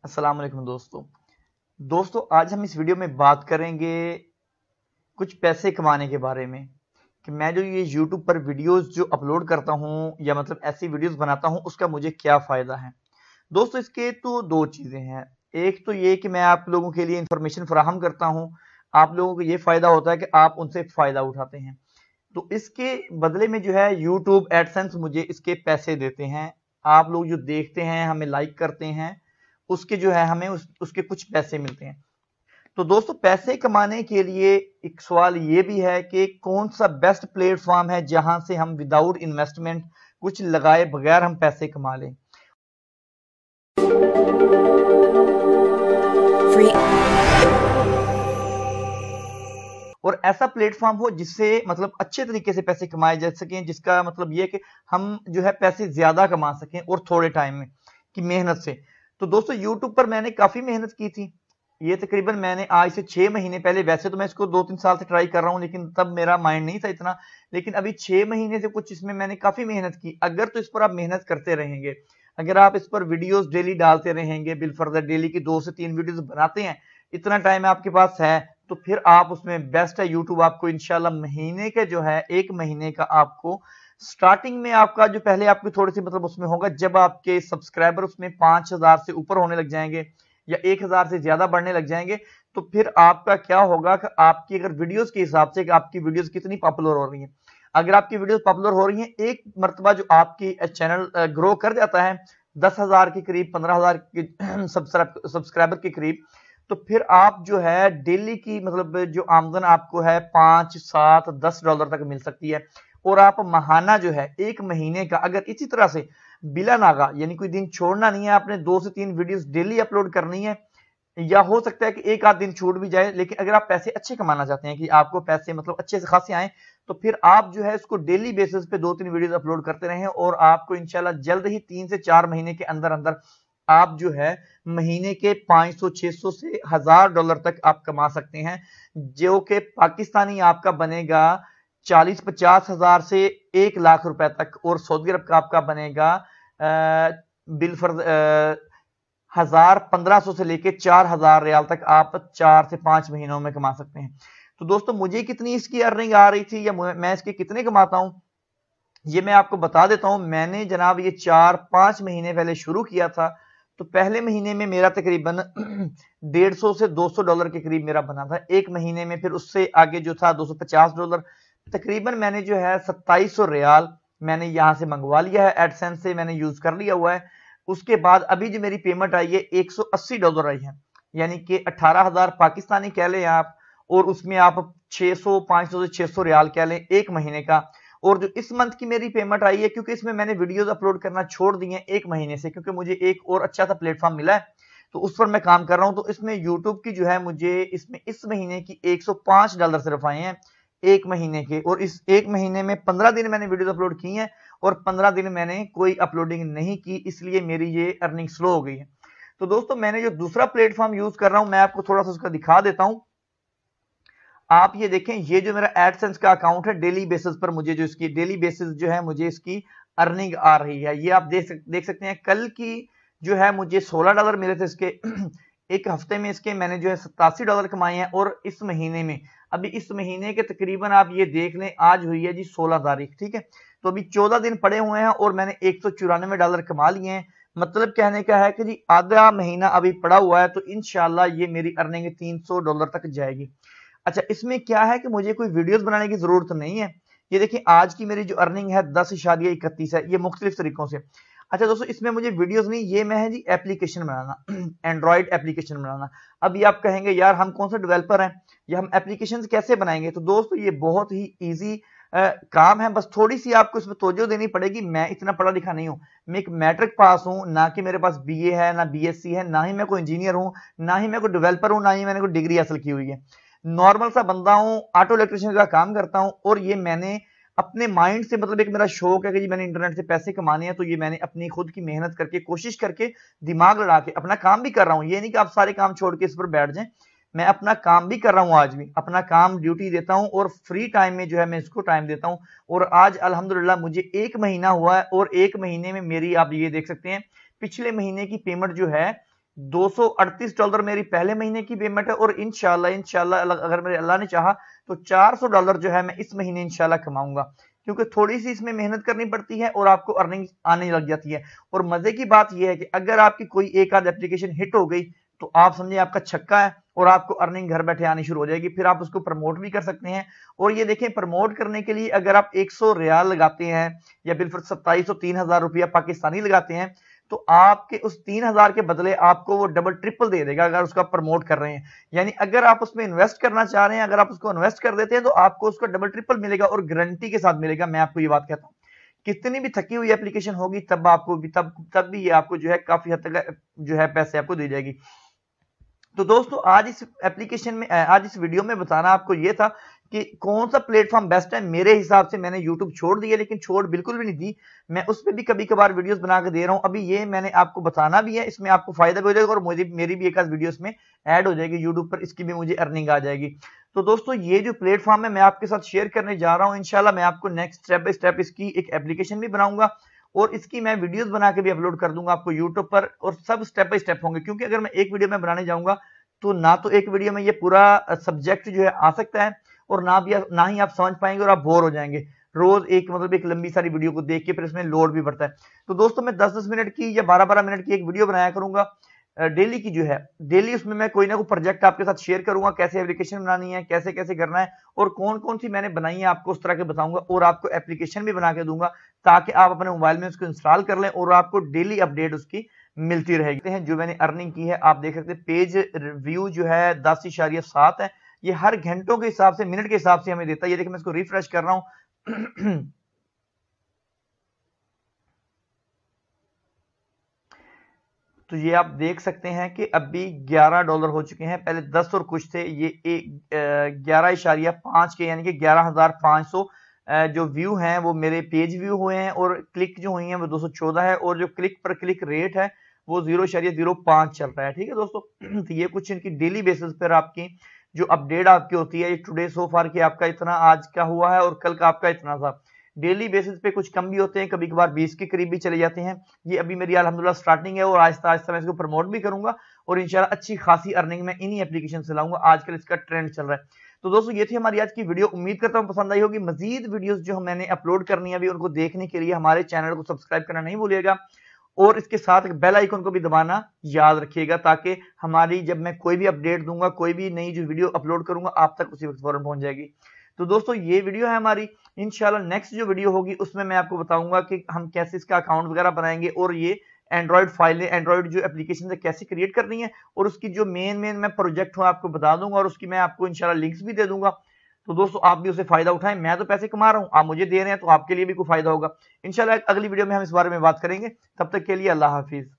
अस्सलाम वालेकुम दोस्तों आज हम इस वीडियो में बात करेंगे कुछ पैसे कमाने के बारे में कि मैं जो ये YouTube पर वीडियोस जो अपलोड करता हूँ या मतलब ऐसी वीडियोस बनाता हूँ उसका मुझे क्या फ़ायदा है। दोस्तों इसके तो दो चीज़ें हैं। एक तो ये कि मैं आप लोगों के लिए इंफॉर्मेशन फराहम करता हूँ, आप लोगों को ये फ़ायदा होता है कि आप उनसे फ़ायदा उठाते हैं। तो इसके बदले में जो है यूट्यूब एडसेंस मुझे इसके पैसे देते हैं। आप लोग जो देखते हैं, हमें लाइक करते हैं, उसके जो है हमें उसके कुछ पैसे मिलते हैं। तो दोस्तों पैसे कमाने के लिए एक सवाल ये भी है कि कौन सा बेस्ट प्लेटफॉर्म है जहां से हम विदाउट इन्वेस्टमेंट कुछ लगाए बगैर हम पैसे कमा लें। फ्री और ऐसा प्लेटफॉर्म हो जिससे मतलब अच्छे तरीके से पैसे कमाए जा सकें, जिसका मतलब ये कि हम जो है पैसे ज्यादा कमा सकें और थोड़े टाइम में की मेहनत से। तो दोस्तों यूट्यूब पर मैंने काफी मेहनत की थी। ये तकरीबन मैंने आज से 6 महीने पहले, वैसे तो मैं इसको 2-3 साल से ट्राई कर रहा हूं लेकिन तब मेरा माइंड नहीं था इतना, लेकिन अभी 6 महीने से कुछ इसमें मैंने काफी मेहनत की। अगर तो इस पर आप मेहनत करते रहेंगे, अगर आप इस पर वीडियोस डेली डालते रहेंगे, बिल फर्दर डेली की 2 से 3 वीडियोस बनाते हैं, इतना टाइम आपके पास है, तो फिर आप उसमें बेस्ट है। यूट्यूब आपको इंशाल्लाह महीने के जो है 1 महीने का आपको स्टार्टिंग में आपका जो पहले आपकी थोड़ी सी मतलब उसमें होगा, जब आपके सब्सक्राइबर उसमें 5,000 से ऊपर होने लग जाएंगे या 1,000 से ज्यादा बढ़ने लग जाएंगे, तो फिर आपका क्या होगा कि आपकी अगर वीडियोस के हिसाब से कि आपकी वीडियोस कितनी पॉपुलर हो रही हैं, अगर आपकी वीडियोस पॉपुलर हो रही हैं, एक मर्तबा जो आपकी चैनल ग्रो कर जाता है 10,000 के करीब, 15,000 के सब्सक्राइबर के करीब, तो फिर आप जो है डेली की मतलब जो आमदन आपको है 5, 7, $10 तक मिल सकती है। और आप महाना जो है 1 महीने का अगर इसी तरह से बिला नागा, यानी कोई दिन छोड़ना नहीं है, आपने 2 से 3 वीडियोस डेली अपलोड करनी है, या हो सकता है कि एक आध दिन छूट भी जाए, लेकिन अगर आप पैसे अच्छे कमाना चाहते हैं कि आपको पैसे मतलब अच्छे से खासे आए, तो फिर आप जो है इसको डेली बेसिस पे 2-3 वीडियोस अपलोड करते रहें और आपको इंशाल्लाह जल्द ही 3 से 4 महीने के अंदर अंदर आप जो है महीने के 500, 600 से $1,000 तक आप कमा सकते हैं, जो कि पाकिस्तानी आपका बनेगा 40-50 हजार से 1 लाख रुपए तक, और सऊदी अरब का आपका बनेगा बिल फर्ज 1,500 से लेके 4,000 रियाल तक आप 4 से 5 महीनों में कमा सकते हैं। तो दोस्तों मुझे कितनी इसकी अर्निंग आ रही थी या मैं इसके कितने कमाता हूं, ये मैं आपको बता देता हूं। मैंने जनाब ये 4-5 महीने पहले शुरू किया था, तो पहले महीने में मेरा तकरीबन 150 से $200 के करीब मेरा बना था एक महीने में। फिर उससे आगे जो था $250, तकरीबन मैंने जो है 2700 रियाल मैंने यहां से मंगवा लिया है, एडसेंस से मैंने यूज कर लिया हुआ है। उसके बाद अभी जो मेरी पेमेंट आई है $180 आई है, यानी कि 18,000 पाकिस्तानी कह लें आप, और उसमें आप 600, 500 से 600 रियाल कह लें एक महीने का। और जो इस मंथ की मेरी पेमेंट आई है, क्योंकि इसमें मैंने वीडियोस अपलोड करना छोड़ दिए हैं 1 महीने से, क्योंकि मुझे एक और अच्छा सा प्लेटफॉर्म मिला है, तो उस पर मैं काम कर रहा हूं। तो इसमें यूट्यूब की जो है मुझे इसमें इस महीने की $105 सिर्फ आए हैं 1 महीने के, और इस 1 महीने में 15 दिन मैंने वीडियोस अपलोड की हैं और 15 दिन मैंने कोई अपलोडिंग नहीं की, इसलिए मेरी ये अर्निंग स्लो हो गई है। तो दोस्तों मैंने जो दूसरा प्लेटफॉर्म यूज कर रहा हूं, मैं आपको थोड़ा सा उसका दिखा देता हूं। आप ये देखें, ये जो मेरा एडसेंस का अकाउंट है, डेली बेसिस पर मुझे जो इसकी डेली बेसिस जो है मुझे इसकी अर्निंग आ रही है, ये आप देख सकते हैं। कल की जो है मुझे $16 मिले थे इसके एक हफ्ते में इसके मैंने जो है $87 कमाए हैं। और इस महीने में, अभी इस महीने के तकरीबन आप ये देख लें, आज हुई है जी 16 तारीख, ठीक है, तो अभी 14 दिन पड़े हुए हैं और मैंने $194 कमा लिए हैं। मतलब कहने का है कि जी आधा महीना अभी पड़ा हुआ है, तो इंशाल्लाह ये मेरी अर्निंग $300 तक जाएगी। अच्छा, इसमें क्या है कि मुझे कोई वीडियोस बनाने की जरूरत नहीं है। ये देखिए आज की मेरी जो अर्निंग है 10.31 है, ये मुख्तलिफ तरीकों से। अच्छा दोस्तों, इसमें मुझे वीडियोस नहीं, ये मैं है जी एप्लीकेशन बनाना एंड्रॉइड एप्लीकेशन बनाना। अभी आप कहेंगे यार हम कौन सा डेवलपर हैं या हम एप्लीकेशन कैसे बनाएंगे, तो दोस्तों ये बहुत ही ईजी काम है, बस थोड़ी सी आपको इसमें तवज्जो देनी पड़ेगी। मैं इतना पढ़ा लिखा नहीं हूं, मैं एक मैट्रिक पास हूं, ना कि मेरे पास बीए है, ना बीएससी है, ना ही मैं कोई इंजीनियर हूं, ना ही मैं कोई डेवलपर हूं, ना ही मैंने कोई डिग्री हासिल की हुई है। नॉर्मल सा बंदा हूं, ऑटो इलेक्ट्रिशियन का काम करता हूं, और ये मैंने अपने माइंड से मतलब एक मेरा शौक है कि जी मैंने इंटरनेट से पैसे कमाने हैं, तो ये मैंने अपनी खुद की मेहनत करके कोशिश करके दिमाग लड़ा के अपना काम भी कर रहा हूं। ये नहीं कि आप सारे काम छोड़ के इस पर बैठ जाएं, मैं अपना काम भी कर रहा हूं, आज भी अपना काम ड्यूटी देता हूं और फ्री टाइम में जो है मैं इसको टाइम देता हूं। और आज अल्हम्दुलिल्लाह मुझे 1 महीना हुआ है, और 1 महीने में मेरी आप ये देख सकते हैं पिछले महीने की पेमेंट जो है $238 मेरी पहले महीने की पेमेंट है, और इंशाल्लाह अगर मेरे अल्लाह ने चाहा तो $400 जो है मैं इस महीने इंशाल्लाह कमाऊंगा, क्योंकि थोड़ी सी इसमें मेहनत करनी पड़ती है और आपको अर्निंग आने लग जाती है। और मजे की बात यह है कि अगर आपकी कोई एक आध एप्लीकेशन हिट हो गई तो आप समझिए आपका छक्का है और आपको अर्निंग घर बैठे आनी शुरू हो जाएगी, फिर आप उसको प्रमोट भी कर सकते हैं। और ये देखें, प्रमोट करने के लिए अगर आप 100 रियाल लगाते हैं या फिर 2700 3000 रुपया पाकिस्तानी लगाते हैं, तो आपके उस 3000 के बदले आपको वो डबल ट्रिपल दे देगा अगर उसका प्रमोट कर रहे हैं। यानी अगर आप उसमें इन्वेस्ट करना चाह रहे हैं, अगर आप उसको इन्वेस्ट कर देते हैं तो आपको उसका डबल ट्रिपल मिलेगा और गारंटी के साथ मिलेगा। मैं आपको ये बात कहता हूं, कितनी भी थकी हुई एप्लीकेशन होगी तब आपको भी तब भी ये आपको जो है काफी हद तक जो है पैसे आपको दी जाएगी। तो दोस्तों आज इस एप्लीकेशन में, आज इस वीडियो में बताना आपको ये था कि कौन सा प्लेटफॉर्म बेस्ट है। मेरे हिसाब से मैंने YouTube छोड़ दिया, लेकिन छोड़ बिल्कुल भी नहीं दी, मैं उस पर भी कभी कभार वीडियोस बना के दे रहा हूं। अभी ये मैंने आपको बताना भी है, इसमें आपको फायदा भी हो जाएगा और मुझे मेरी भी एक आध वीडियो इसमें ऐड हो जाएगी YouTube पर, इसकी भी मुझे अर्निंग आ जाएगी। तो दोस्तों ये जो प्लेटफॉर्म है मैं आपके साथ शेयर करने जा रहा हूँ। इंशाल्लाह मैं आपको नेक्स्ट स्टेप बाय स्टेप इसकी एक एप्लीकेशन भी बनाऊंगा और इसकी मैं वीडियोस बना के भी अपलोड कर दूंगा आपको यूट्यूब पर, और सब स्टेप बाय स्टेप होंगे। क्योंकि अगर मैं एक वीडियो में बनाने जाऊंगा तो ना तो एक वीडियो में ये पूरा सब्जेक्ट जो है आ सकता है, और ना ही आप समझ पाएंगे और आप बोर हो जाएंगे रोज एक एक लंबी सारी वीडियो को देख के, फिर इसमें लोड भी बढ़ता है। तो दोस्तों मैं 10-10 मिनट की या 12-12 मिनट की एक वीडियो बनाया करूंगा डेली की जो है, डेली उसमें मैं कोई ना कोई प्रोजेक्ट आपके साथ शेयर करूंगा, कैसे एप्लीकेशन बनानी है, कैसे कैसे करना है, और कौन कौन सी मैंने बनाई है आपको उस तरह के बताऊंगा, और आपको एप्लीकेशन भी बना के दूंगा ताकि आप अपने मोबाइल में उसको इंस्टॉल कर लें और आपको डेली अपडेट उसकी मिलती रहेगी। जो मैंने अर्निंग की है आप देख सकते हैं, पेज रिव्यू जो है 10.7 है, ये हर घंटों के हिसाब से, मिनट के हिसाब से हमें देता है। ये देखिए मैं इसको रिफ्रेश कर रहा हूं तो ये आप देख सकते हैं कि अभी $11 हो चुके हैं, पहले 10 और कुछ थे, ये 11.5 के यानी कि 11,500 जो व्यू हैं वो मेरे पेज व्यू हुए हैं, और क्लिक जो हुई हैं वो 214 है, और जो क्लिक पर क्लिक रेट है वो 0.05 चल रहा है। ठीक है दोस्तों, तो ये कुछ इनकी डेली बेसिस पर आपकी जो अपडेट आपकी होती है, ये टुडे सो फार की आपका इतना आज का हुआ है और कल का आपका इतना था। डेली बेसिस पे कुछ कम भी होते हैं, कभी कभार 20 के करीब भी चले जाते हैं। ये अभी मेरी अल्हम्दुलिल्लाह स्टार्टिंग है और आहिस्ता आहिस्ता मैं इसको प्रमोट भी करूंगा और इंशाल्लाह अच्छी खासी अर्निंग मैं इन्हीं एप्लीकेशन से लाऊंगा। आजकल इसका ट्रेंड चल रहा है। तो दोस्तों ये थी हमारी आज की वीडियो, उम्मीद करता हूं पसंद आई होगी। मजीद वीडियोस जो मैंने अपलोड करनी है अभी, उनको देखने के लिए हमारे चैनल को सब्सक्राइब करना नहीं भूलिएगा, और इसके साथ बेल आइकन को भी दबाना याद रखिएगा, ताकि हमारी जब मैं कोई भी अपडेट दूंगा, कोई भी नई जो वीडियो अपलोड करूंगा, आप तक उसी वक्त फौरन पहुंच जाएगी। तो दोस्तों ये वीडियो है हमारी, इंशाल्लाह नेक्स्ट जो वीडियो होगी उसमें मैं आपको बताऊंगा कि हम कैसे इसका अकाउंट वगैरह बनाएंगे, और ये एंड्रॉइड फाइलें, एंड्रॉइड जो एप्लीकेशन है कैसे क्रिएट करनी है, और उसकी जो मेन मैं प्रोजेक्ट हूं आपको बता दूंगा, और उसकी मैं आपको इंशाल्लाह लिंक्स भी दे दूंगा। तो दोस्तों आप भी उसे फायदा उठाएं, मैं तो पैसे कमा रहा हूं, आप मुझे दे रहे हैं, तो आपके लिए भी कोई फायदा होगा। इंशाल्लाह अगली वीडियो में हम इस बारे में बात करेंगे। तब तक के लिए अल्लाह हाफिज।